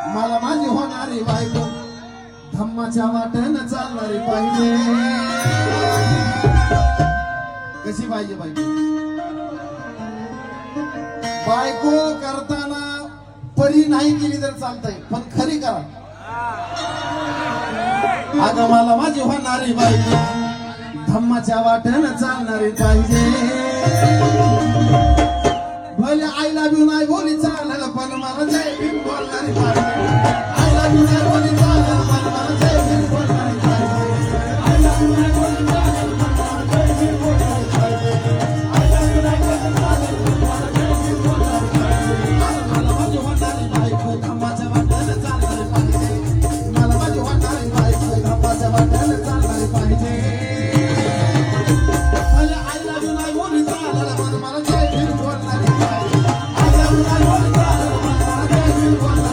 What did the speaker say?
मला माझी होणारी बायको धम्माच्या वाटेनं चालणारी पाहिजे. कशी पाहिजे बायको? बायको करताना परी नाही केली तर चालतंय, पण खरी करा. अगं मला माझी होणारी बायको धम्माच्या वाटेनं चालणारी पाहिजे. भले आय लव्ह यू नाही बोली चालेल, पण मला जय भीम बोलणारी पाहिजे. I love you